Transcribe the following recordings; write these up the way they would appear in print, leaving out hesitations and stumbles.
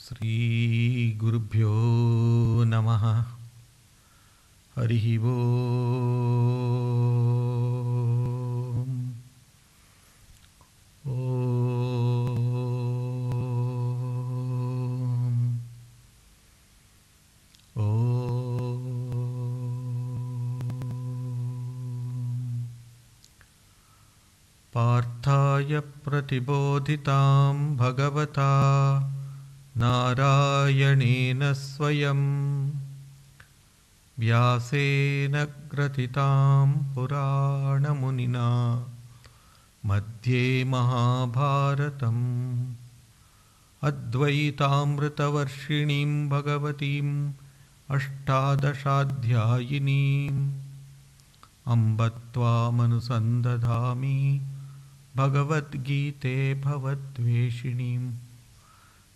Sri Gurubhyo Namaha Harihi Om Om Om Parthaya Pratibodhitam Bhagavata Narayanena Swayam Vyasena Gratitam Purana Munina Madhye Mahabharatam Advaitamrita Varshinim Bhagavatim Ashtadashadhyayinim Ambatva Manusandadhami Bhagavad Gite Bhavadveshinim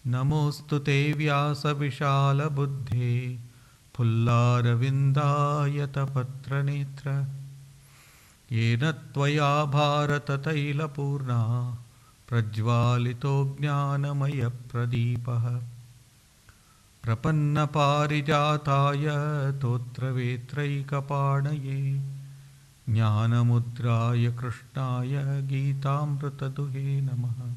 Namostu te Vyasa Vishala Buddhe Pullarvindayata Patranetra Yena Tvaya Bharata Taila Purna Prajvalito Jnanamaya Pradipaha Prapanna Parijataya Totra Vetraika Panaye Jnanamudraya Krishnaya Gitamrita Duhe Namaha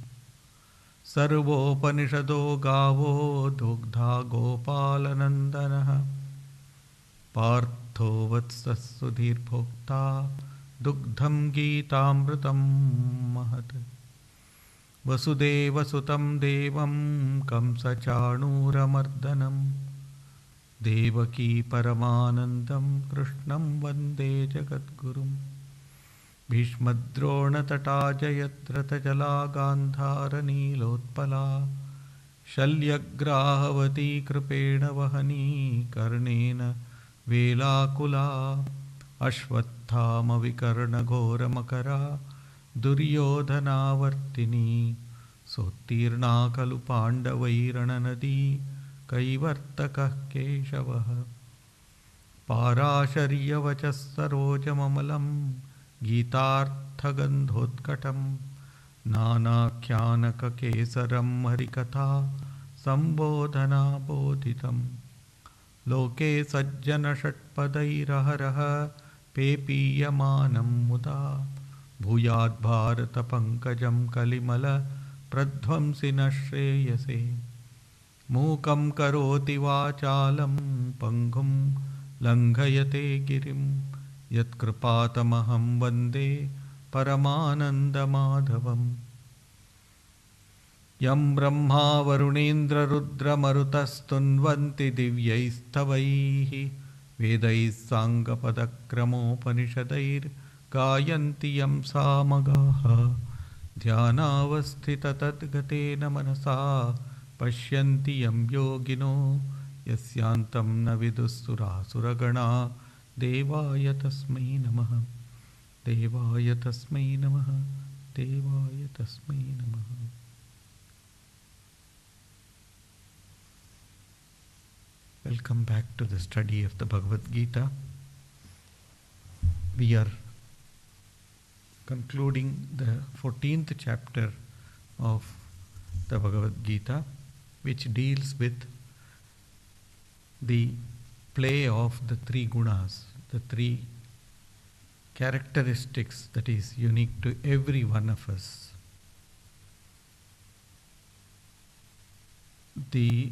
Sarvopanishado Gavo Dugdha Gopalanandanaha Partho Vatsas Sudhir Bhokta Dugdham Gitamritam Mahat Vasudeva Sutam Devam Kamsa Chanuramardanam Devaki Paramanandam Krishnam Vande Jagadgurum Bhishmadrona Tata Jayatrata Jala Gandhara Nilotpala Shalyagrahavati Kripena Vahani Karnena Velakula Ashvathama Vikarna Ghora Makara Duryodhana Vartini Sotirna Kalu Pandavairana Nadi Kaivartaka Keshavaha Parasharya Vachasaroja Mamalam Gitarthagandhotkatam Nana Kyanaka Kesaram Harikatha Sambodhana Bodhitam Loke Sajjana Shatpadairaharaha Pepiyamanam Muda Bhuyad Bharata Pankajam Kalimala Pradvamsina Shreyase Mukam Karoti Vachalam Pangum Langhayate Girim Yatkripatamaham Vande Paramananda Madhavam Yam Brahma Varunendra Rudra Marutastunvanti Divyaistavaihi Vedais Sangapadakramopaniషadair Gayanti Yam Samagaha Dhyanavasthita Tadgatena Manasa Pashyanti Yam Yogino Yasyantam Navidusura Suragana Devaya Tasmai Namaha Devaya Tasmai Namaha Devaya Tasmai Namaha. Welcome back to the study of the Bhagavad Gita. We are concluding the 14th chapter of the Bhagavad Gita, which deals with the play of the three gunas, the three characteristics that is unique to every one of us. The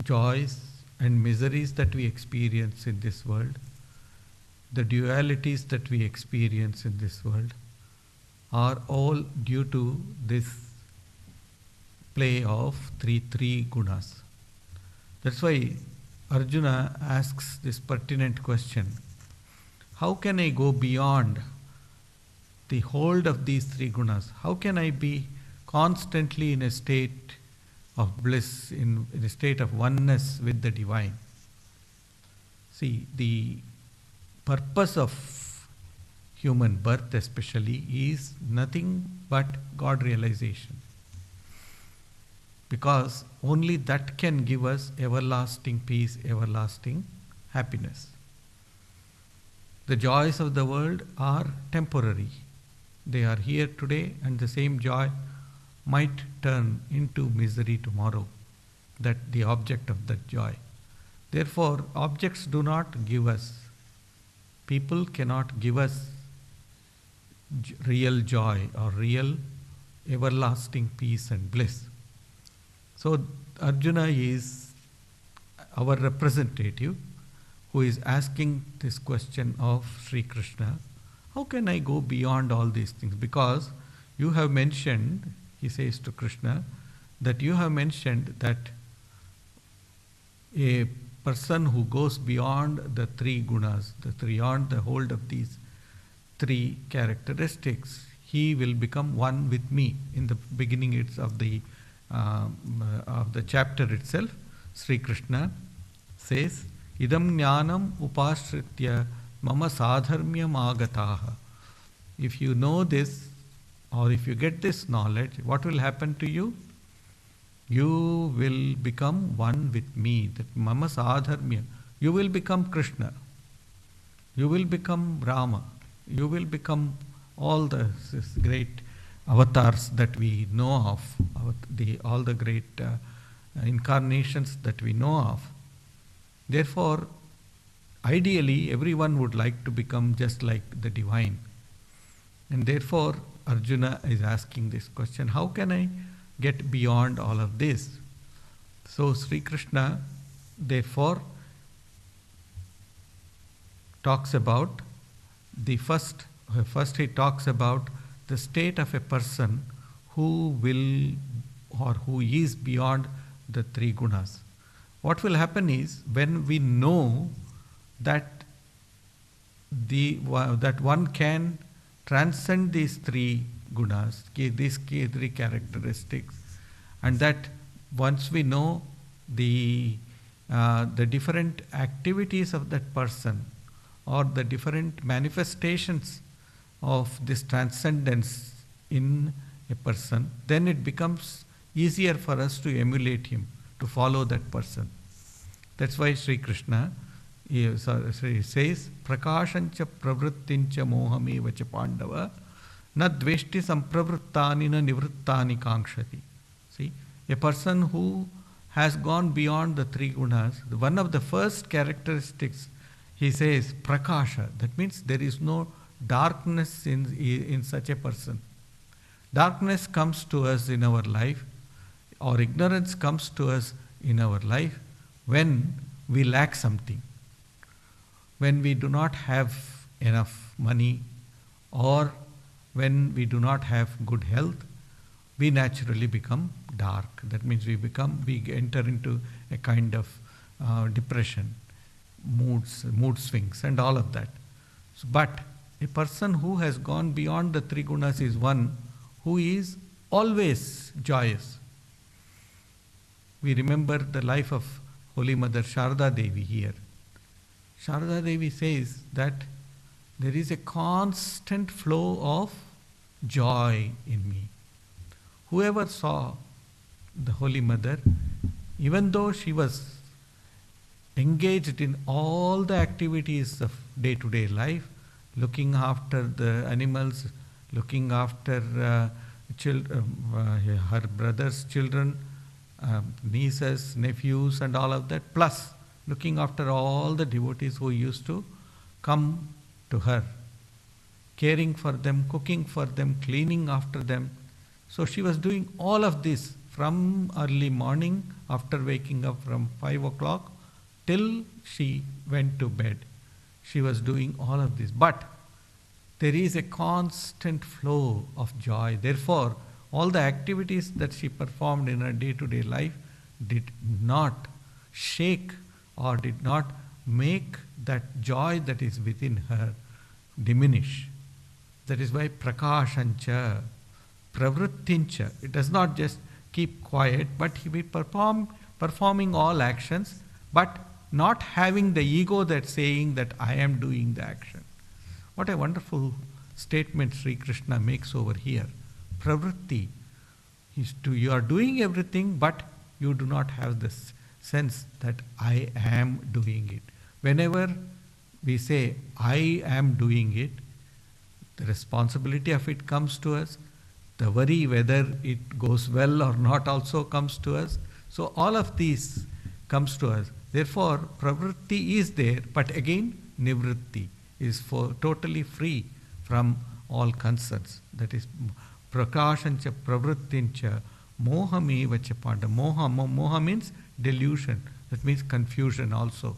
joys and miseries that we experience in this world, the dualities that we experience in this world, are all due to this play of three gunas. That's why Arjuna asks this pertinent question: how can I go beyond the hold of these three gunas? How can I be constantly in a state of bliss, in a state of oneness with the divine? See, the purpose of human birth especially is nothing but God realization, because only that can give us everlasting peace, everlasting happiness. The joys of the world are temporary. They are here today, and the same joy might turn into misery tomorrow, that the object of that joy. Therefore, objects do not give us, people cannot give us real joy or real everlasting peace and bliss. So Arjuna is our representative who is asking this question of Sri Krishna, how can I go beyond all these things? Because you have mentioned, he says to Krishna, that you have mentioned that a person who goes beyond the three gunas, beyond the hold of these three characteristics, he will become one with me. In the beginning of the chapter itself, Sri Krishna says, Idam jnanam upashritya mama sadharmyam agataha. If you know this, or if you get this knowledge, what will happen to you? You will become one with me. That mama sadharmya. You will become Krishna. You will become Rama. You will become all the great avatars that we know of, all the great incarnations that we know of. Therefore, ideally, everyone would like to become just like the divine. And therefore, Arjuna is asking this question, how can I get beyond all of this? So Sri Krishna, therefore, talks about the first he talks about the state of a person who will or who is beyond the three gunas. What will happen is, when we know that that one can transcend these three gunas, these three characteristics, and that once we know the different activities of that person, or the different manifestations of this transcendence in a person, then it becomes easier for us to emulate him, to follow that person. That's why Sri Krishna says, Prakashancha pravrittincha mohameva cha pandava na dveshti sampravrittani na nivrittani kankshati. See, a person who has gone beyond the three gunas, one of the first characteristics, he says, prakasha. That means there is no darkness in such a person. Darkness comes to us in our life, or ignorance comes to us in our life when we lack something. When we do not have enough money, or when we do not have good health, we naturally become dark. That means we enter into a kind of depression, mood swings and all of that. But a person who has gone beyond the three gunas is one who is always joyous. We remember the life of Holy Mother Sharda Devi here. Sharda Devi says that there is a constant flow of joy in me. Whoever saw the Holy Mother, even though she was engaged in all the activities of day-to-day life, looking after the animals, looking after her brother's children, nieces, nephews and all of that, plus looking after all the devotees who used to come to her, caring for them, cooking for them, cleaning after them. So she was doing all of this from early morning after waking up from 5 o'clock till she went to bed. She was doing all of this. But there is a constant flow of joy. Therefore, all the activities that she performed in her day-to-day life did not shake or did not make that joy that is within her diminish. That is why prakashancha, pravrittincha, it does not just keep quiet, but he will performing all actions, but not having the ego that saying that I am doing the action. What a wonderful statement Sri Krishna makes over here. Pravritti. You are doing everything, but you do not have this sense that I am doing it. Whenever we say I am doing it, the responsibility of it comes to us. The worry whether it goes well or not also comes to us. So all of these comes to us. Therefore, pravritti is there, but again, nivritti is for totally free from all concerns. That is, prakashancha pravrittincha mohameva cha panda. Moha means delusion. That means confusion also.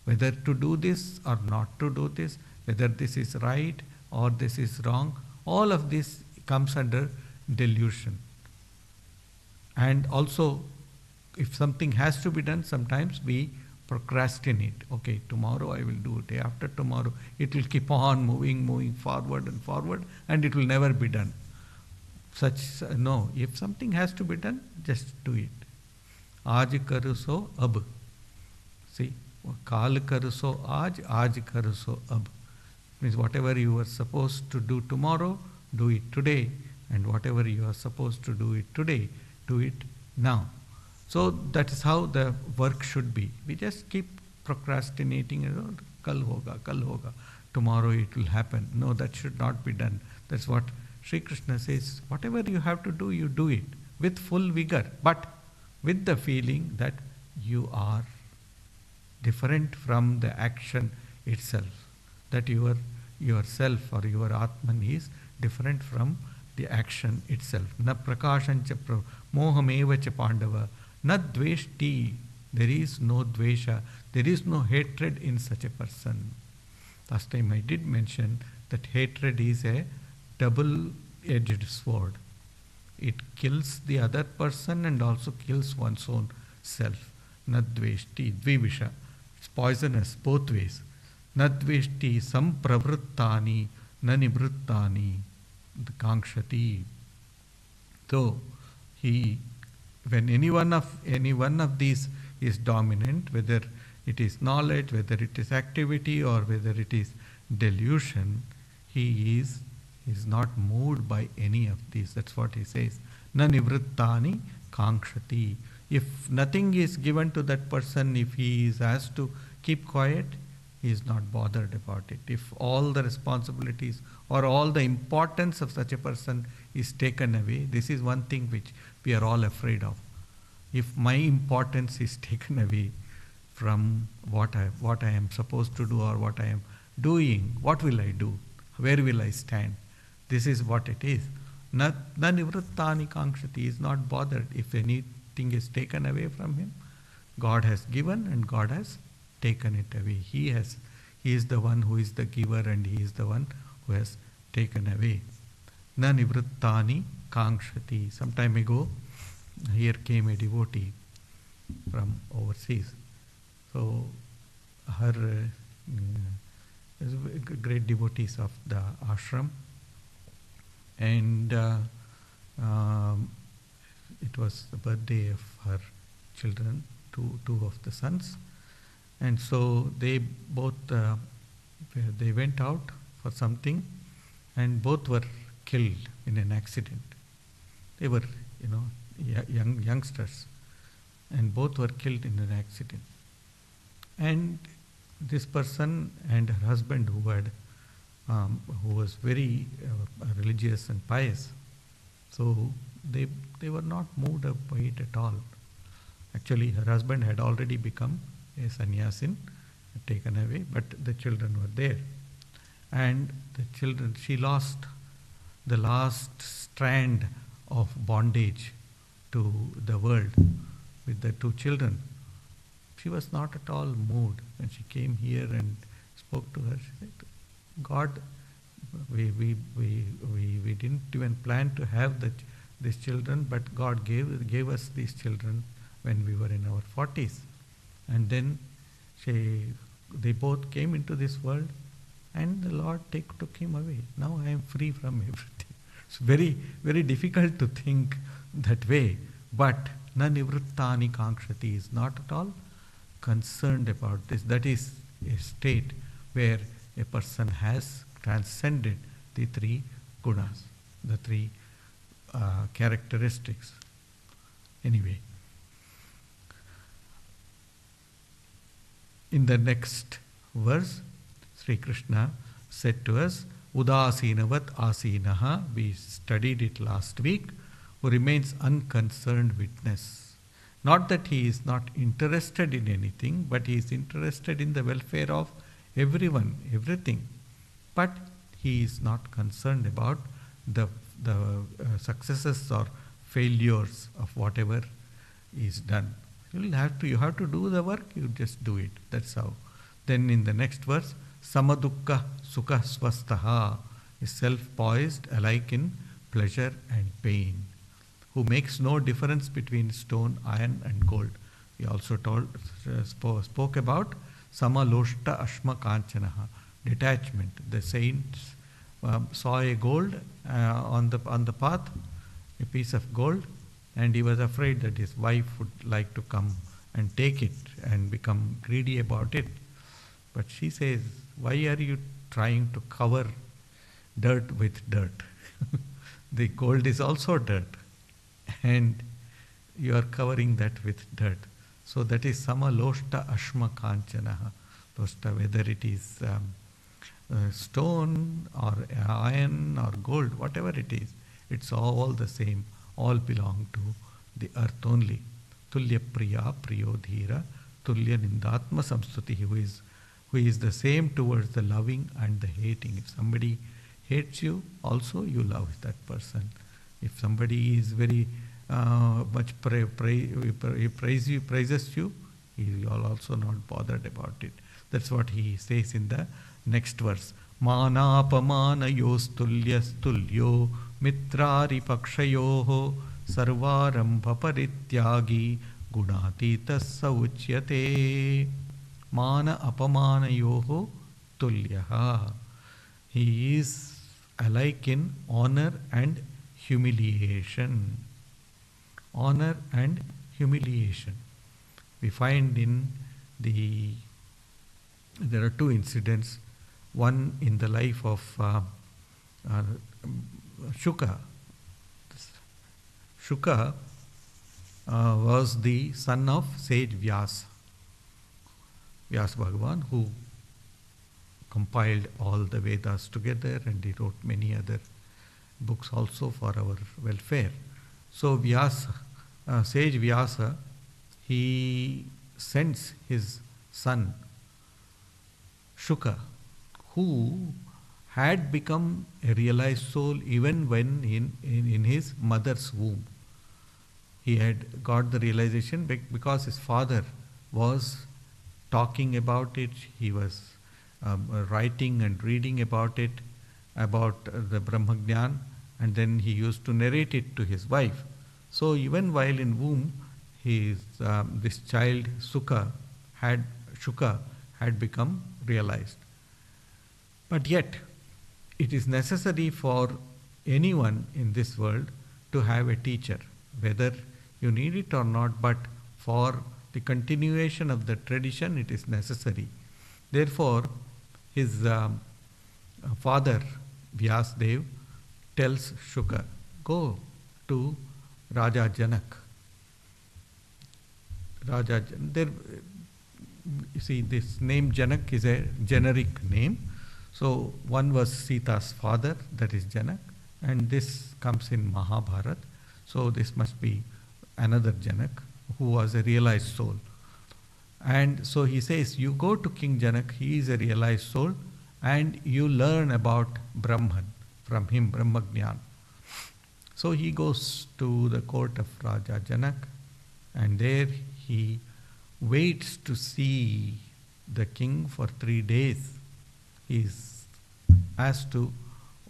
Whether to do this or not to do this, whether this is right or this is wrong, all of this comes under delusion. And also, if something has to be done, sometimes we procrastinate. Okay, tomorrow I will do it, day after tomorrow. It will keep on moving forward, and it will never be done. No, if something has to be done, just do it. Aaj karo so ab. See, Kal karo so aaj karo so ab. Means whatever you are supposed to do tomorrow, do it today. And whatever you are supposed to do it today, do it now. So that is how the work should be. We just keep procrastinating, kal hoga. Tomorrow it will happen. No, that should not be done. That's what Sri Krishna says. Whatever you have to do, you do it with full vigor, but with the feeling that you are different from the action itself. That yourself or your Atman is different from the action itself. Na prakashancha mohameva cha pandava. Na dveshti. There is no dvesha. There is no hatred in such a person. Last time I did mention that hatred is a double-edged sword. It kills the other person and also kills one's own self. Na dveshti, dvivisha. It's poisonous both ways. Na dveshti sampravrittani na nivrittani kankshati. So when any one of these is dominant, whether it is knowledge, whether it is activity, or whether it is delusion, he is not moved by any of these. That's what he says. Na nivrittani kankshati. If nothing is given to that person, if he is asked to keep quiet, he is not bothered about it. If all the responsibilities or all the importance of such a person is taken away, this is one thing which we are all afraid of. If my importance is taken away from what I am supposed to do or what I am doing, what will I do? Where will I stand? This is what it is. Na nivrittani kankshati, is not bothered if anything is taken away from him. God has given and God has taken it away. He is the one who is the giver and he is the one who has taken away. Na nivrittani kankshati. Some time ago, here came a devotee from overseas. So her great devotees of the ashram, and it was the birthday of her children, two of the sons, and so they both they went out for something, and both were killed in an accident. They were, youngsters, and both were killed in an accident. And this person and her husband, who was very religious and pious, so they were not moved up by it at all. Actually, her husband had already become a sannyasin, taken away, but the children were there. And the children, she lost the last strand of bondage to the world with the two children. She was not at all moved. When she came here and spoke to her, she said, God, we didn't even plan to have these children, but God gave us these children when we were in our 40s. And then they both came into this world, and the Lord took him away. Now I am free from everything. It's very, very difficult to think that way. But na nivrittani kankshati is not at all concerned about this. That is a state where a person has transcended the three gunas, the three characteristics. Anyway, in the next verse, Sri Krishna said to us, Udasinavat asinaha, we studied it last week, who remains unconcerned witness. Not that he is not interested in anything, but he is interested in the welfare of everyone, everything. But he is not concerned about the successes or failures of whatever is done. You have to do the work, you just do it. That's how. Then in the next verse, Samadukka Sukha Swastaha is self-poised alike in pleasure and pain, who makes no difference between stone, iron and gold. He also spoke about Samaloshta Ashma Kanchanaha, detachment. The saints saw a gold on the path, a piece of gold, and he was afraid that his wife would like to come and take it and become greedy about it. But she says, why are you trying to cover dirt with dirt? The gold is also dirt, and you are covering that with dirt. So that is Samaloshta Ashma Kanchanaha. Loshta, whether it is stone or iron or gold, whatever it is, it's all the same. All belong to the earth only. Tulya Priya Priyodhira Tulya Nindatma Samstuti, who is the same towards the loving and the hating. If somebody hates you, also you love that person. If somebody is very much praises you, you are also not bothered about it. That's what he says in the next verse. Manapamana yostulyas tulyo mitrari pakshayoho sarvarambha parityagi gunatitas sauchyate. Mana apamana yoho tulyaha. He is alike in honor and humiliation. Honor and humiliation. We find there are two incidents. One in the life of Shuka. Shuka was the son of sage Vyasa. Vyasa Bhagavan, who compiled all the Vedas together, and he wrote many other books also for our welfare. So Vyasa, sage Vyasa, he sends his son Shuka, who had become a realized soul even when in his mother's womb. He had got the realization because his father was talking about it, he was writing and reading about it, about the Brahmagyan, and then he used to narrate it to his wife. So even while in womb, this child Shuka had become realized. But yet, it is necessary for anyone in this world to have a teacher, whether you need it or not, but for the continuation of the tradition, it is necessary. Therefore, his father, Vyasadeva, tells Shuka, go to Raja Janak. You see, this name Janak is a generic name. So one was Sita's father, that is Janak, and this comes in Mahabharata. So this must be another Janak who was a realized soul. And so he says, you go to King Janak, he is a realized soul, and you learn about Brahman from him, Brahmagyan. So he goes to the court of Raja Janak, and there he waits to see the king for 3 days. He is asked to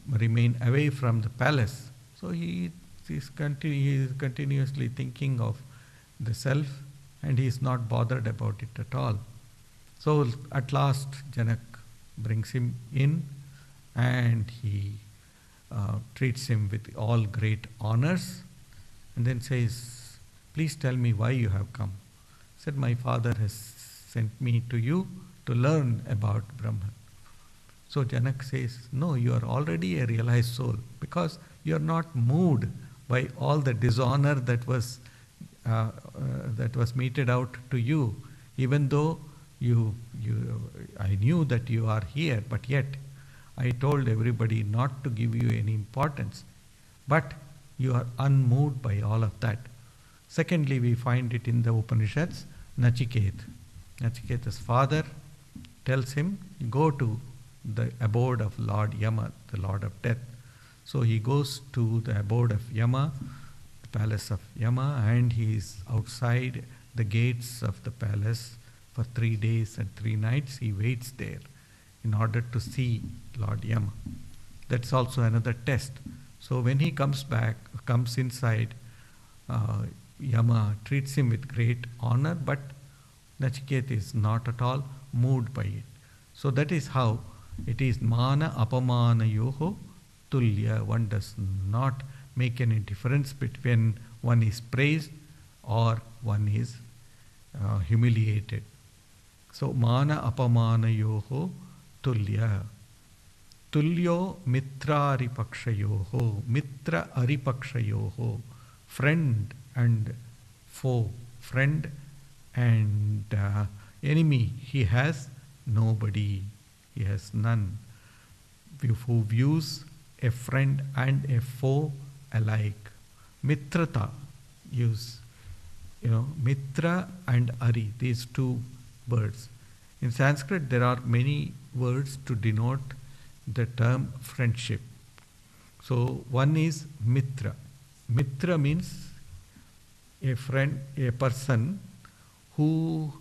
remain away from the palace. So he is continuously thinking of the self, and he is not bothered about it at all. So at last Janak brings him in, and he treats him with all great honors, and then says, please tell me why you have come. He said, my father has sent me to you to learn about Brahman. So Janak says, no, you are already a realized soul, because you are not moved by all the dishonor that was meted out to you, even though I knew that you are here, but yet I told everybody not to give you any importance, but you are unmoved by all of that. Secondly, we find it in the Upanishads, Nachiketa's father tells him, go to the abode of Lord Yama, the Lord of Death. So he goes to the abode of Yama, the palace of Yama, and he is outside the gates of the palace for 3 days and 3 nights. He waits there in order to see Lord Yama. That's also another test. So when he comes inside, Yama treats him with great honor, but Nachiketa is not at all moved by it. So that is how it is mana apamana yoho tulya. One does not make any difference between one is praised or one is humiliated. So mana apamana yoho tulya. Tulyo mitra aripakshayoho. Mitra aripakshayoho. Friend and foe. Friend and enemy. He has nobody. He has none. Who views a friend and a foe alike. Mitrata. Use, Mitra and Ari. These two words. In Sanskrit, there are many words to denote the term friendship. So one is Mitra. Mitra means a friend, a person who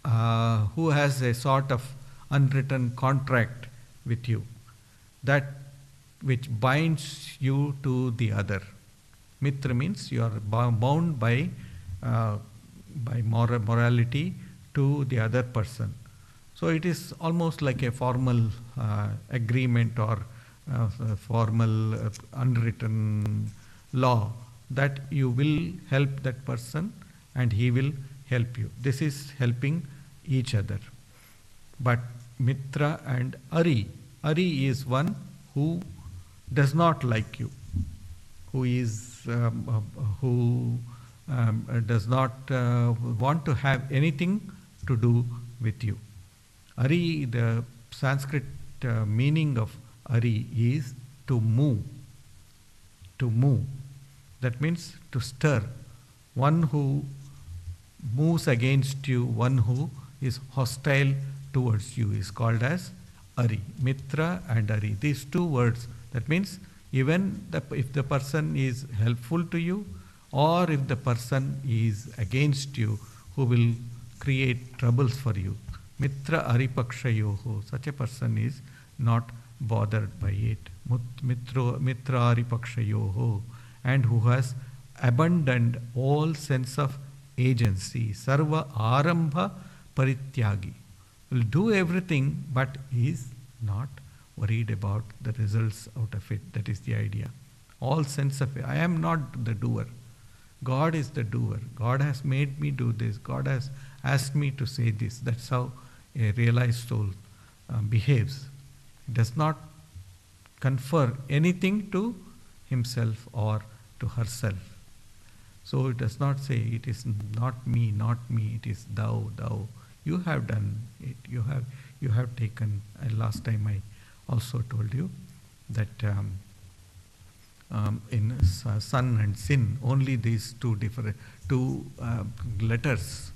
has a sort of unwritten contract with you, that which binds you to the other. Mitra means you are bound by morality to the other person. So it is almost like a formal agreement or formal unwritten law that you will help that person and he will help you. This is helping each other. But Mitra and Ari. Ari is one who does not like you, who does not want to have anything to do with you. Ari, the Sanskrit meaning of Ari is to move. To move. That means to stir. One who moves against you, one who is hostile towards you is called as Ari. Mitra and Ari. These two words. That means even if the person is helpful to you or if the person is against you, who will create troubles for you. Mitra aripakshayoho. Such a person is not bothered by it. Mitra aripakshayoho. And who has abandoned all sense of agency. Sarva arambha parityagi. Will do everything but is not worried about the results out of it. That is the idea. All sense of I am not the doer. God is the doer. God has made me do this. God has asked me to say this. That's how a realized soul behaves. It does not confer anything to himself or to herself. So it does not say it is not me, it is thou, thou. You have done it. You have taken. Last time I also told you that in sun and sin, only these two letters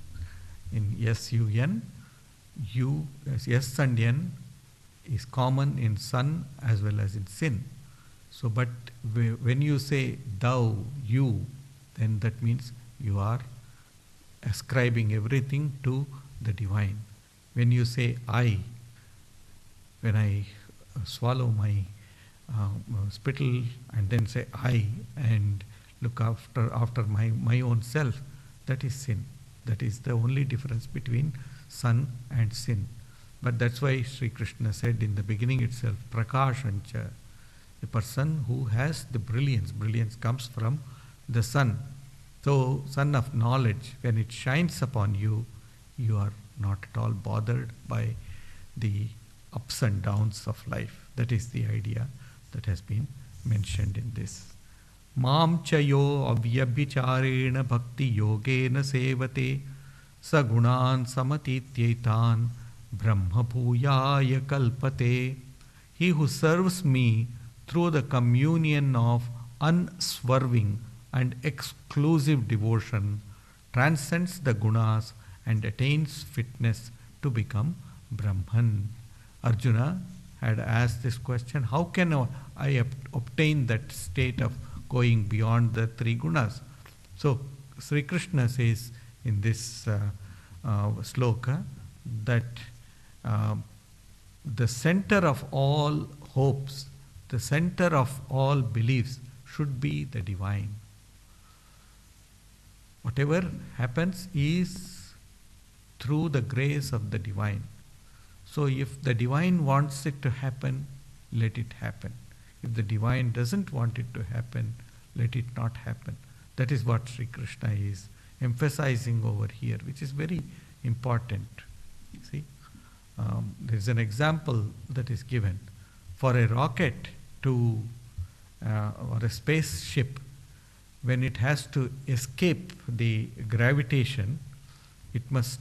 in S-U-N, S and N is common in sun as well as in sin. So, but when you say thou, you, then that means you are ascribing everything to the divine. When you say I, when I swallow my spittle and then say I and look after my own self, that is sin. That is the only difference between sun and sin. But that's why Sri Krishna said in the beginning itself, Prakashancha, a person who has the brilliance. Brilliance comes from the sun. So, sun of knowledge, when it shines upon you, you are not at all bothered by the ups and downs of life. That is the idea that has been mentioned in this. Mam chayo avyabhicharena bhakti yogena sevate sagunan samatityetan brahma bhuyaya kalpate. He who serves me through the communion of unswerving and exclusive devotion transcends the gunas and attains fitness to become Brahman. Arjuna had asked this question, how can I obtain that state of going beyond the three gunas? So Sri Krishna says in this sloka that the center of all hopes, the center of all beliefs should be the divine. Whatever happens is through the grace of the divine. So if the divine wants it to happen, let it happen. If the divine doesn't want it to happen, let it not happen. That is what Sri Krishna is emphasizing over here, which is very important. See, there is an example that is given. For a rocket to, or a spaceship, when it has to escape the gravitation, it must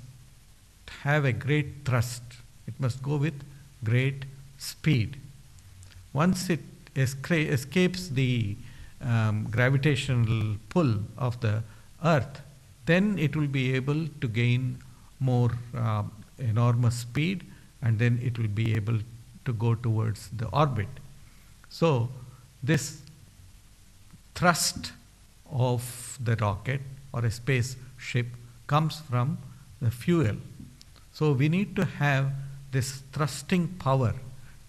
have a great thrust. It must go with great speed. Once it escapes the gravitational pull of the earth, then it will be able to gain more enormous speed, and then it will be able to go towards the orbit. So this thrust of the rocket or a spaceship comes from the fuel. So we need to have this thrusting power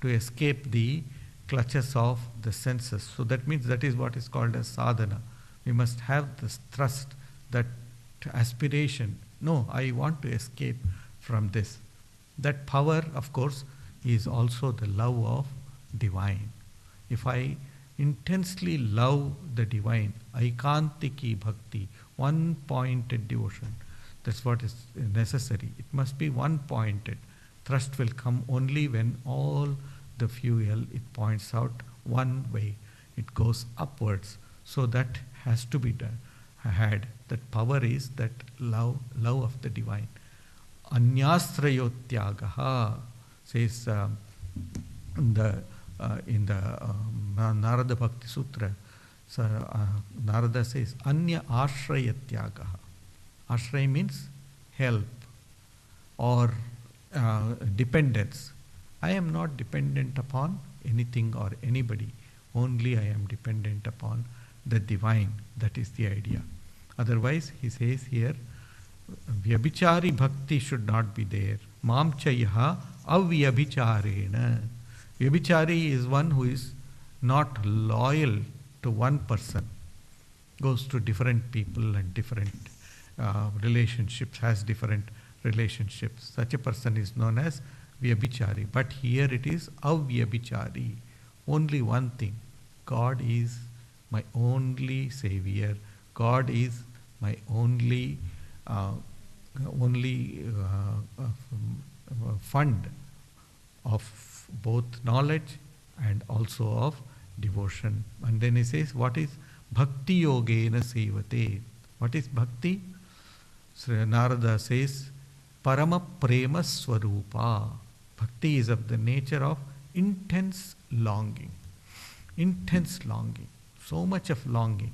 to escape the clutches of the senses. So that means that is what is called as sadhana. We must have this thrust, that aspiration. No, I want to escape from this. That power, of course, is also the love of divine. If I intensely love the divine, aikantiki bhakti, one-pointed devotion, that's what is necessary. It must be one-pointed. Thrust will come only when all the fuel, it points out one way. It goes upwards. So that has to be done. That power is that love of the divine. Anyasrayotyagaha says in the Narada Bhakti Sutra. So, Narada says Anya Ashrayatyagaha. Ashraya means help or dependence. I am not dependent upon anything or anybody. Only I am dependent upon the divine. That is the idea. Otherwise, he says here, Vyabhichari bhakti should not be there. Mam chayaha avyabhicharena. Vyabhichari is one who is not loyal to one person. Goes to different people and different relationships, has different relationships. Such a person is known as Vyabhichari. But here it is avyabhichari. Only one thing. God is my only savior. God is my only fund of both knowledge and also of devotion. And then he says, what is bhakti yogena sevate? What is bhakti? Sri Narada says, parama prema swarupa. Bhakti is of the nature of intense longing. Intense longing. So much of longing.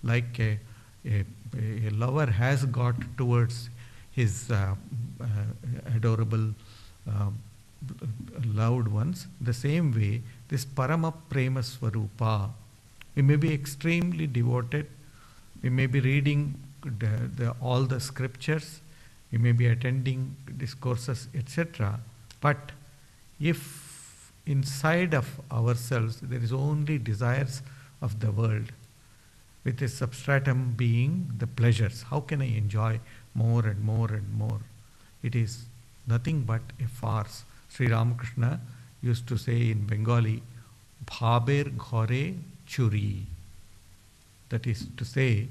Like a lover has got towards his adorable loved ones. The same way, this parama prema swarupa. We may be extremely devoted. We may be reading all the scriptures. We may be attending discourses, etc. But if inside of ourselves there is only desires of the world, with a substratum being the pleasures, how can I enjoy more and more and more? It is nothing but a farce. Sri Ramakrishna used to say in Bengali, Bhaber ghore churi. That is to say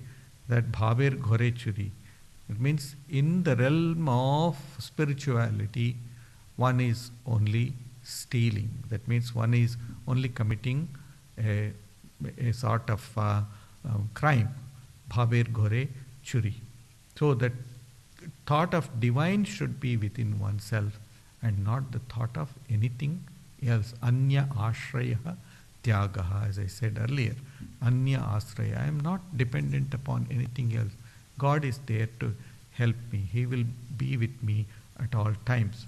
that Bhaber ghore churi. It means in the realm of spirituality, one is only stealing. That means one is only committing a sort of crime. Bhaber ghore churi. So that thought of divine should be within oneself and not the thought of anything else. Anya ashraya tyagaha, as I said earlier. Anya ashraya. I am not dependent upon anything else. God is there to help me. He will be with me at all times.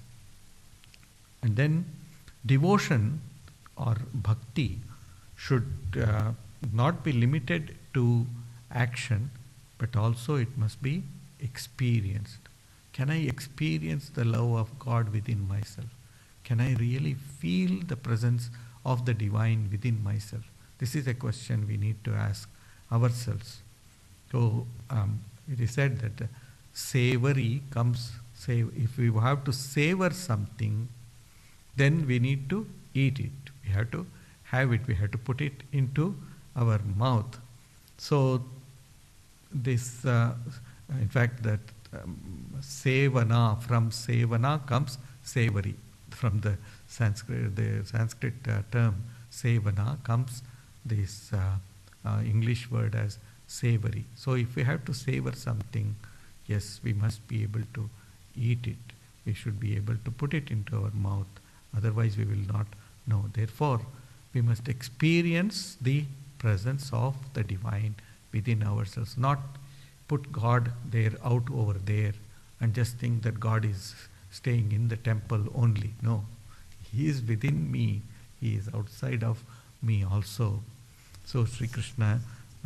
And then devotion or bhakti should not be limited to action, but also it must be experienced. Can I experience the love of God within myself? Can I really feel the presence of the divine within myself? This is a question we need to ask ourselves. So it is said that savory comes, if we have to savor something, then we need to eat it. We have to have it. We have to put it into our mouth. So this, in fact, that sevana, from sevana comes savory. From the Sanskrit term sevana comes this English word as savory. So if we have to savor something, yes, we must be able to eat it. We should be able to put it into our mouth. Otherwise we will not know. Therefore, we must experience the presence of the divine within ourselves. Not put God there, out over there, and just think that God is staying in the temple only. No. He is within me. He is outside of me also. So Sri Krishna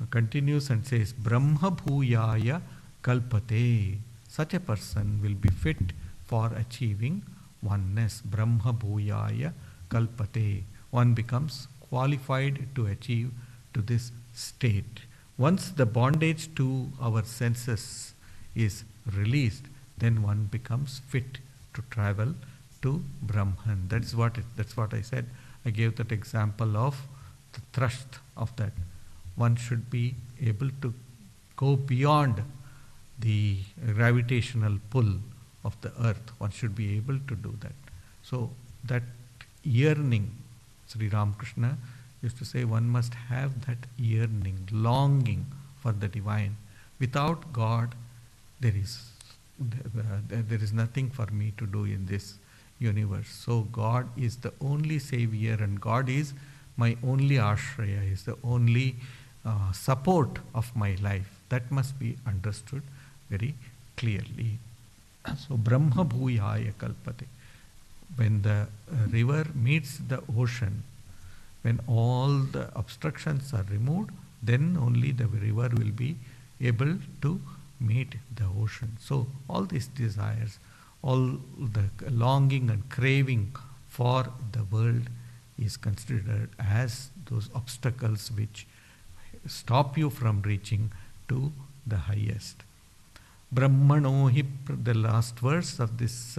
continues and says, Brahma bhuyaya kalpate. Such a person will be fit for achieving oneness. Brahma bhuyaya kalpate. One becomes qualified to achieve to this state. Once the bondage to our senses is released, then one becomes fit to travel to Brahman. That's what I said. I gave that example of the thrust of that. One should be able to go beyond the gravitational pull of the earth. One should be able to do that. So that yearning, Sri Ramakrishna used to say, one must have that yearning, longing for the divine. Without God, there is nothing for me to do in this universe. So God is the only savior, and God is my only ashraya, is the only support of my life. That must be understood very clearly. So Brahma bhuyaya kalpate. When the river meets the ocean, when all the obstructions are removed, then only the river will be able to meet the ocean. So all these desires, all the longing and craving for the world is considered as those obstacles which stop you from reaching to the highest. Brahmano hi, the last verse of this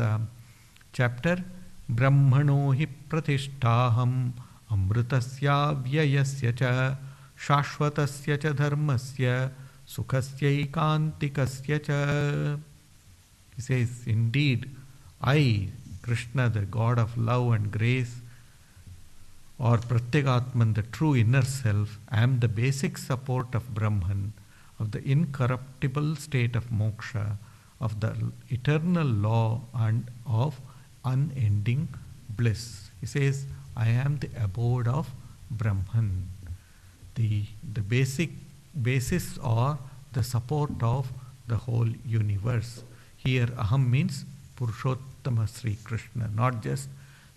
chapter, Brahmano hi pratishtaham amritasya vyayasya cha shashvatasya cha dharmasya sukhasya ikantikasya cha. He says, indeed, I, Krishna, the God of love and grace, or Pratyagatman, the true inner self, am the basic support of Brahman, of the incorruptible state of moksha, of the eternal law and of unending bliss. He says, I am the abode of Brahman, the basic basis or the support of the whole universe. Here Aham means Purushottama Sri Krishna, not just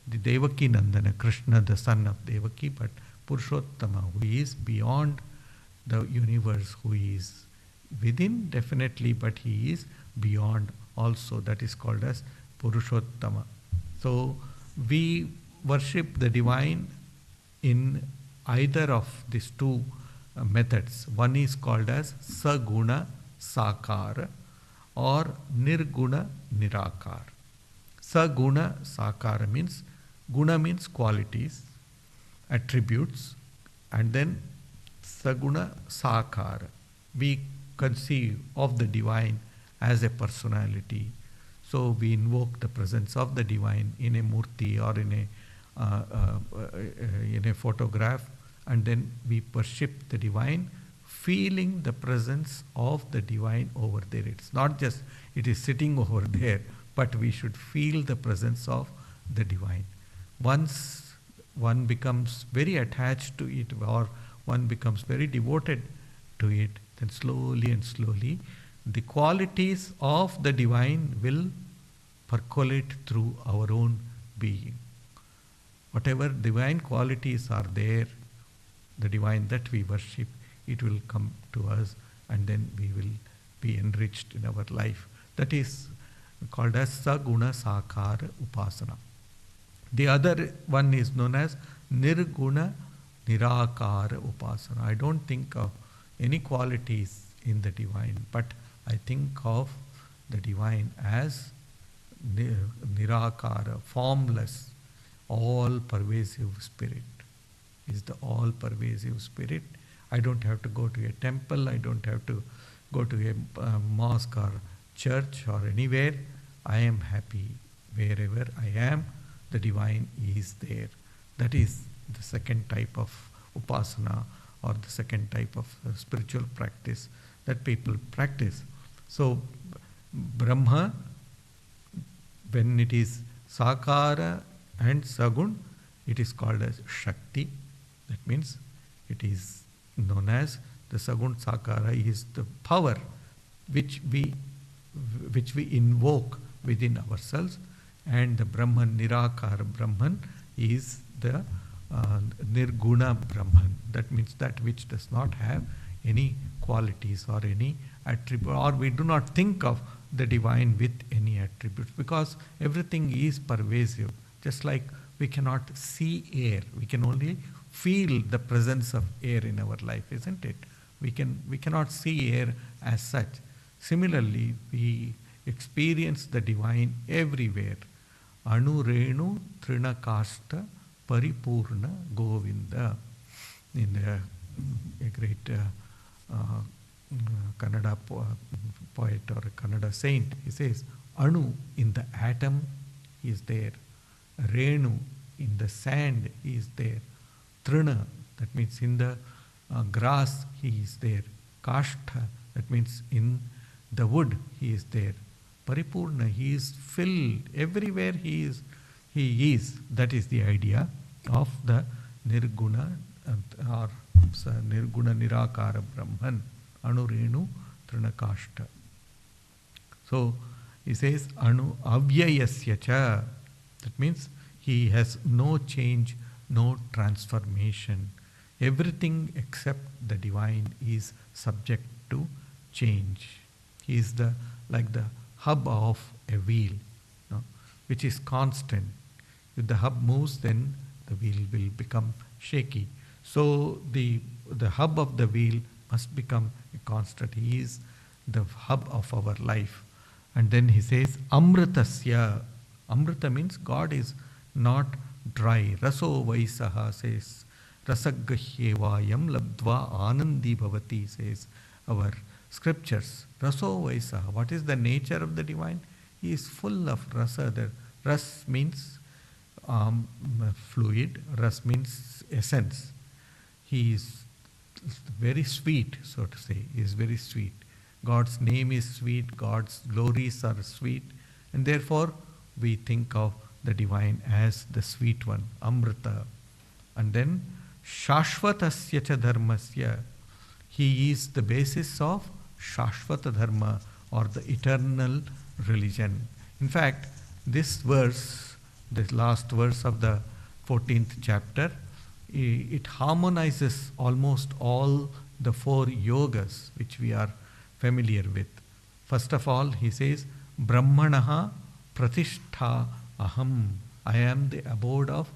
the Devaki Nandana, Krishna, the son of Devaki, but Purushottama, who is beyond the universe, who is within definitely, but he is beyond also. That is called as Purushottama. So we worship the divine in either of these two methods. One is called as Saguna Sakara or Nirguna Nirakar. Saguna Sakara means, guna means qualities, attributes, and then Saguna Sakara. We conceive of the divine as a personality. So we invoke the presence of the divine in a murti or in a photograph, and then we worship the divine, feeling the presence of the divine over there. It's not just it is sitting over there, but we should feel the presence of the divine. Once one becomes very attached to it, or one becomes very devoted to it, then slowly and slowly the qualities of the divine will percolate through our own being. Whatever divine qualities are there, the divine that we worship, it will come to us, and then we will be enriched in our life. That is called as Saguna Sakara Upasana. The other one is known as Nirguna Nirakara Upasana. I don't think of any qualities in the divine, but I think of the divine as Nirakara, formless, all-pervasive spirit. Is the all-pervasive spirit. I don't have to go to a temple, I don't have to go to a mosque or church or anywhere. I am happy wherever I am. The divine is there. That is the second type of upasana, or the second type of spiritual practice that people practice. So Brahma, when it is Sakara and Sagun, it is called as Shakti. That means it is known as the Sagun Sakara is the power which we invoke within ourselves, and the Brahman, Nirakara Brahman, is the Nirguna Brahman. That means that which does not have any qualities or any attribute, or we do not think of the divine with any attributes, because everything is pervasive. Just like we cannot see air, we can only feel the presence of air in our life, isn't it? We cannot see air as such. Similarly, we experience the divine everywhere. Anu Renu Trinakashta Paripurna Govinda. In a great Kannada poet or a Kannada saint, he says, Anu, in the atom, he is there. Renu, in the sand, he is there. Trina, that means in the grass, he is there. Kashtha, that means in the wood, he is there. Paripurna, he is filled. Everywhere he is. That is the idea of the Nirguna or Nirguna Nirakara Brahman. Anu Renu Trinakashta. So he says Anu Avyayasya cha. That means he has no change, no transformation. Everything except the divine is subject to change. He is like the hub of a wheel, which is constant. If the hub moves, then the wheel will become shaky. So the hub of the wheel must become a constant. He is the hub of our life. And then he says, Amritasya. Amrita means God is not dry. Raso Vaisaha says, Rasagahyevayam labdva anandi bhavati, says our scriptures. Raso Vaisaha. What is the nature of the divine? He is full of rasa. The ras means fluid. Ras means essence. He is very sweet, so to say. He is very sweet. God's name is sweet. God's glories are sweet. And therefore, we think of the divine as the sweet one, Amrita. And then, Shashvatasya cha dharmasya. He is the basis of Shashvata dharma, or the eternal religion. In fact, this verse, this last verse of the 14th chapter, it harmonizes almost all the 4 yogas which we are familiar with. First of all, he says, Brahmanaha Pratishtha Aham. I am the abode of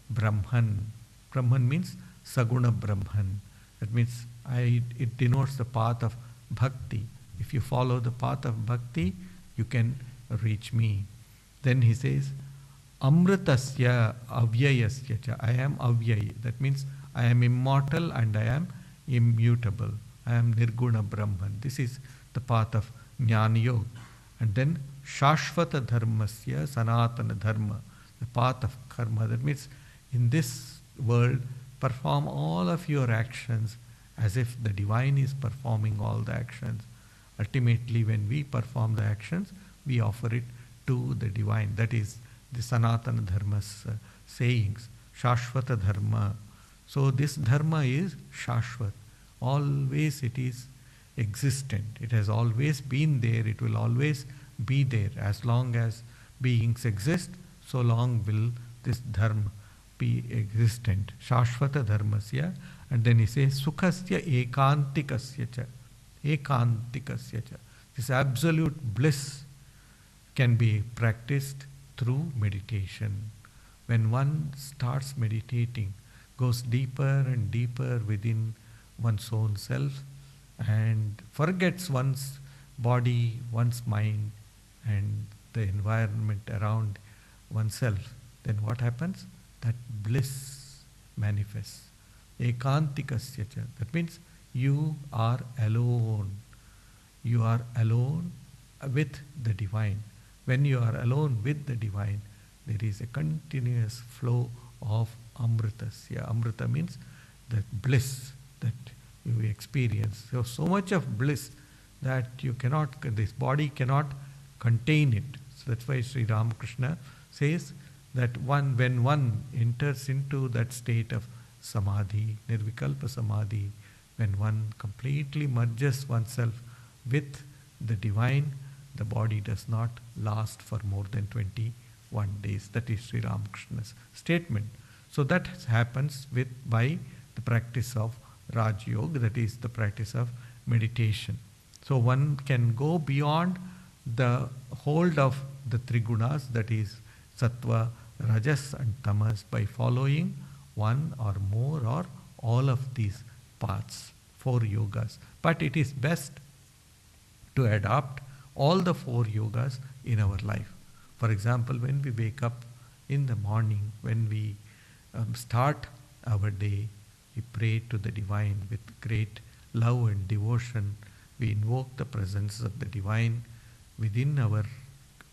Brahman. Brahman means Saguna Brahman. That means it denotes the path of bhakti. If you follow the path of bhakti, you can reach me. Then he says, Amritasya avyayasya cha. I am avyay. That means I am immortal and I am immutable. I am Nirguna Brahman. This is the path of Jnana Yoga. And then Shashvata Dharmasya Sanatana Dharma, the path of karma. That means in this world, perform all of your actions as if the divine is performing all the actions. Ultimately, when we perform the actions, we offer it to the divine. That is the Sanatana Dharma's sayings. Shashvata dharma. So this dharma is Shashvat. Always it is existent. It has always been there. It will always be there. As long as beings exist, so long will this dharma be existent. Shashvata dharmasya. And then he says, Sukhasya ekantikasya cha. Ekantikasya cha. This absolute bliss can be practiced through meditation. When one starts meditating, goes deeper and deeper within one's own self and forgets one's body, one's mind and the environment around oneself, then what happens? That bliss manifests. Ekantikasya cha. That means you are alone. You are alone with the divine. When you are alone with the divine, there is a continuous flow of amritasya. Amrita means that bliss that you experience. So much of bliss that you cannot, this body cannot contain it. So that's why Sri Ramakrishna says that when one enters into that state of samadhi, nirvikalpa samadhi, when one completely merges oneself with the divine, the body does not last for more than 21 days. That is Sri Ramakrishna's statement. So that happens by the practice of Raj Yoga, that is the practice of meditation. So one can go beyond the hold of the three gunas, that is sattva, rajas and tamas, by following one or more or all of these paths, 4 yogas. But it is best to adopt all the 4 yogas in our life. For example, when we wake up in the morning, when we start our day, we pray to the divine with great love and devotion. We invoke the presence of the divine within our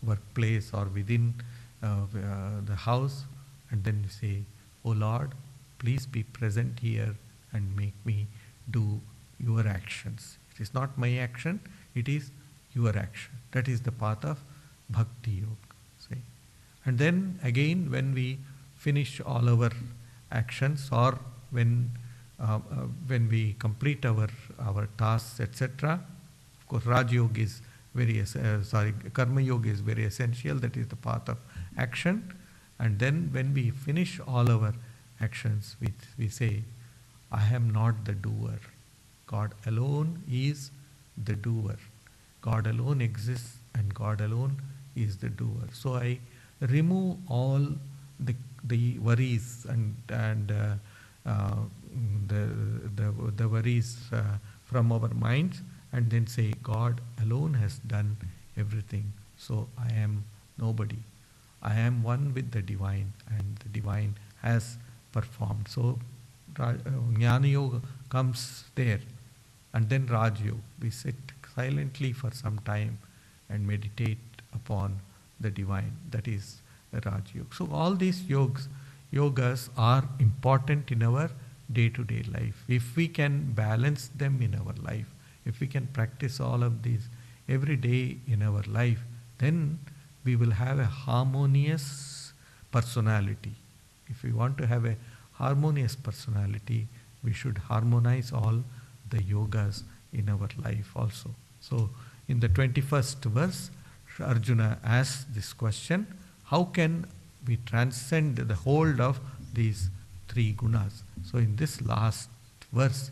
workplace or within the house, and then we say, "O Lord, please be present here and make me do your actions." It is not my action, it is your action. That is the path of Bhakti Yoga. See? And then again, when we finish all our actions, or when we complete our tasks, etc. Of course, Raj Yoga is Karma Yoga is very essential. That is the path of action. And then when we finish all our actions, we say, "I am not the doer. God alone is the doer. God alone exists and God alone is the doer." So I remove all the worries and the worries from our minds, and then say, "God alone has done everything. So I am nobody. I am one with the divine, and the divine has performed." So Jnana Yoga comes there, and then Raj Yoga. We sit silently for some time and meditate upon the divine. That is Raj Yoga. So all these yogas are important in our day-to-day life. If we can balance them in our life, if we can practice all of these every day in our life, then we will have a harmonious personality. If we want to have a harmonious personality, we should harmonize all the yogas in our life also. So in the 21st verse, Arjuna asks this question: how can we transcend the hold of these 3 gunas? So in this last verse,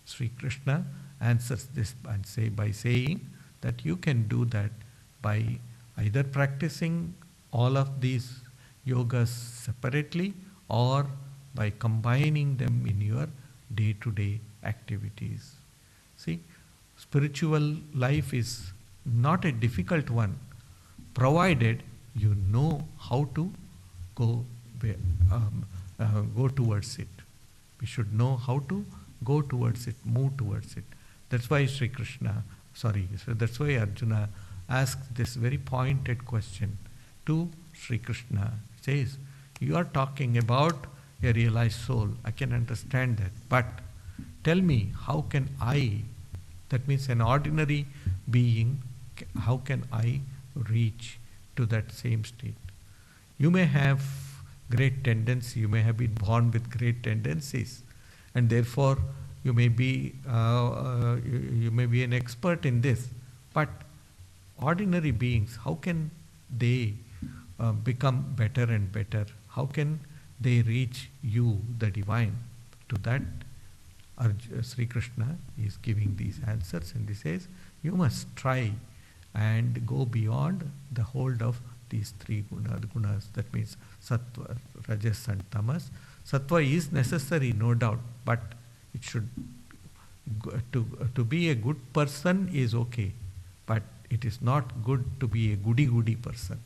Sri Krishna answers this by saying that you can do that by either practicing all of these yogas separately or by combining them in your day-to-day activities. See, spiritual life is not a difficult one, provided you know how to go towards it. We should know how to go towards it, move towards it. That's why that's why Arjuna asked this very pointed question to Sri Krishna. He says, "You are talking about a realized soul. I can understand that. But tell me, how can I," that means an ordinary being, "how can I reach to that same state?" You may have great tendency. You may have been born with great tendencies, and therefore you may be an expert in this. But ordinary beings, how can they become better and better? How can they reach you, the divine? To that, Sri Krishna is giving these answers, and he says, you must try and go beyond the hold of these three gunas. That means sattva, rajas and tamas. Sattva is necessary, no doubt, but it should to be a good person is okay, but it is not good to be a goody person.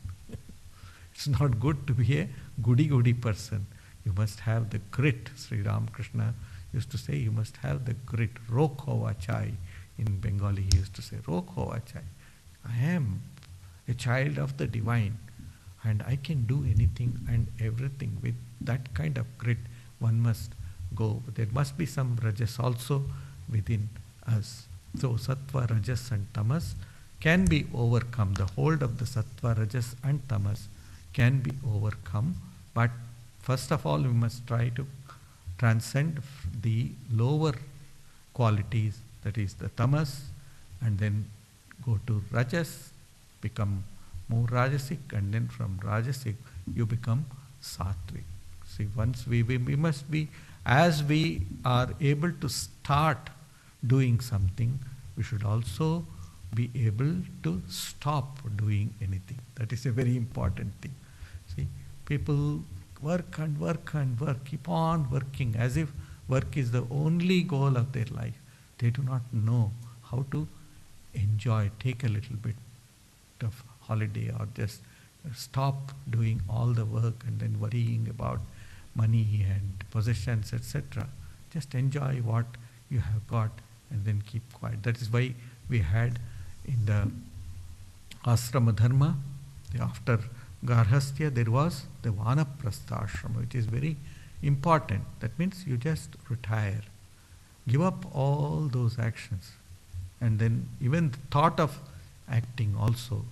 It's not good to be a goody person. You must have the grit. Sri Ramakrishna used to say, you must have the grit. Rokho vachai. In Bengali he used to say, Rokho vachai. I am a child of the divine, and I can do anything and everything. With that kind of grit, one must go. There must be some rajas also within us. So sattva, rajas and tamas can be overcome. The hold of the sattva, rajas and tamas can be overcome. But first of all, we must try to transcend the lower qualities, that is the tamas, and then go to rajas, become more rajasic, and then from rajasic you become sattvic. See, once we must be, as we are able to start doing something, we should also be able to stop doing anything. That is a very important thing. See, people work and work and work, keep on working as if work is the only goal of their life. They do not know how to enjoy, take a little bit of holiday, or just stop doing all the work and then worrying about money and possessions, etc. Just enjoy what you have got and then keep quiet. That is why we had in the ashrama dharma, after Garhastya, there was the Vanaprastha ashrama, which is very important. That means you just retire, give up all those actions, and then even the thought of acting also,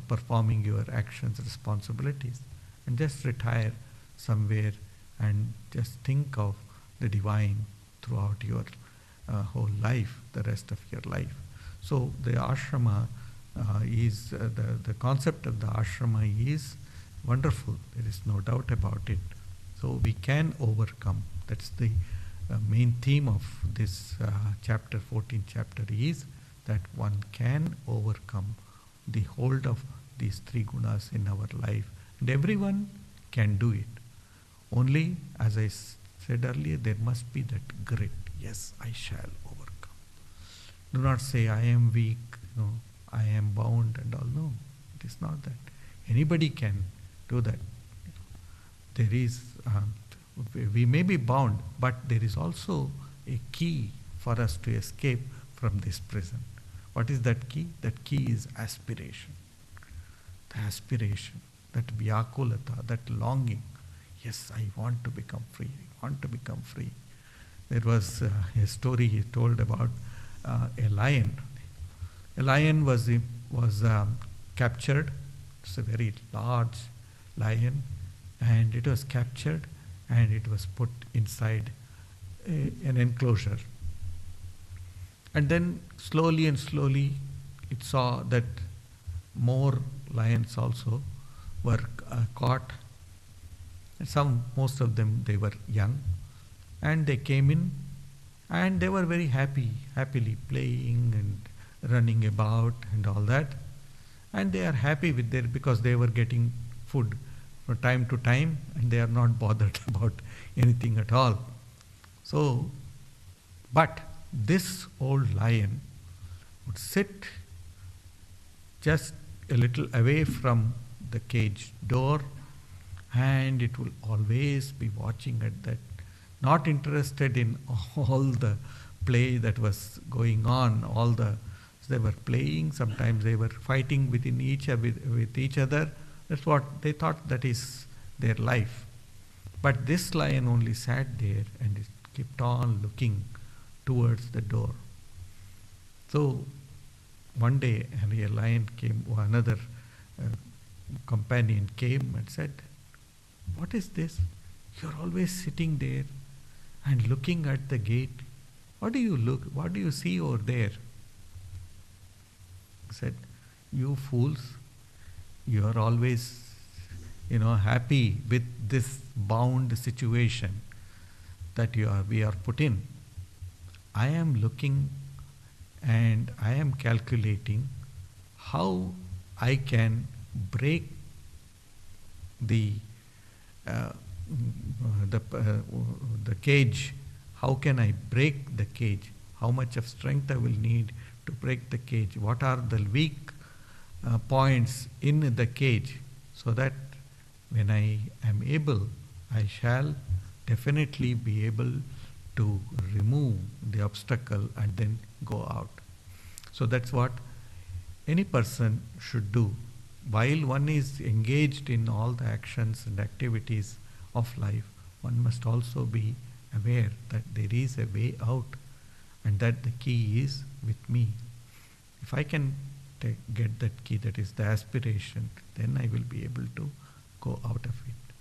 performing your actions, responsibilities, and just retire somewhere and just think of the divine throughout your whole life, the rest of your life. So the ashrama is, the concept of the ashrama is wonderful. There is no doubt about it. So we can overcome. That's the main theme of this chapter, 14th chapter, is that one can overcome the hold of these three gunas in our life. And everyone can do it. Only, as I said earlier, there must be that grit. Yes, I shall overcome. Do not say, I am weak, I am bound and all. No, it is not that. Anybody can do that. There is, we may be bound, but there is also a key for us to escape from this prison. What is that key? That key is aspiration. The aspiration, that vyakulata, that longing. Yes, I want to become free. I want to become free. There was a story he told about a lion. A lion was captured. It's a very large lion, and it was captured and it was put inside an enclosure. And then slowly and slowly it saw that more lions also were caught. And most of them, they were young, and they came in and they were very happily playing and running about and all that. And they are happy with because they were getting food from time to time, and they are not bothered about anything at all. So, but this old lion would sit just a little away from the cage door, and it will always be watching at that, not interested in all the play that was going on. They were playing, sometimes they were fighting with each other. That's what they thought, that is their life. But this lion only sat there and it kept on looking towards the door. So one day another companion came and said, What is this? You're always sitting there and looking at the gate. What do you look? What do you see over there? He said, you fools, you are always, happy with this bound situation that we are put in. I am looking and I am calculating how I can break the cage. How can I break the cage? How much of strength I will need to break the cage? What are the weak points in the cage, so that when I am able, I shall definitely be able to remove the obstacle and then go out. So that's what any person should do. While one is engaged in all the actions and activities of life, one must also be aware that there is a way out and that the key is with me. If I can get that key, that is the aspiration, then I will be able to go out of it.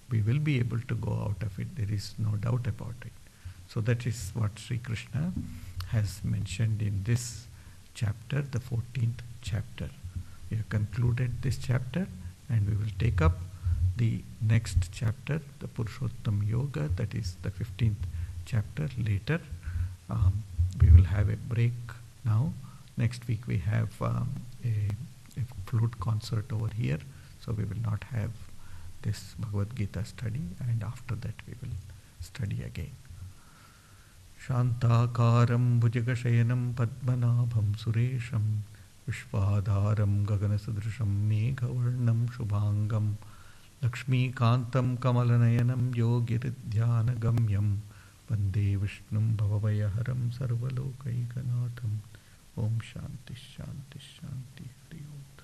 We will be able to go out of it. There is no doubt about it. So that is what Sri Krishna has mentioned in this chapter, the 14th chapter. We have concluded this chapter and we will take up the next chapter, the Purushottam Yoga, that is the 15th chapter later. We will have a break now. Next week we have a flute concert over here, so we will not have this Bhagavad Gita study, and after that we will study again. Shantakaram bhujagashayanam padmanabham suresham vishwadharam gaganasadrisham meghavarnam shubhangam lakshmikantam kamalanayanam yogiridhyanagamyam vande vishnum bhavavayaharam sarvalokaikanaatham. Om Shanti Shanti Shanti Hari Om.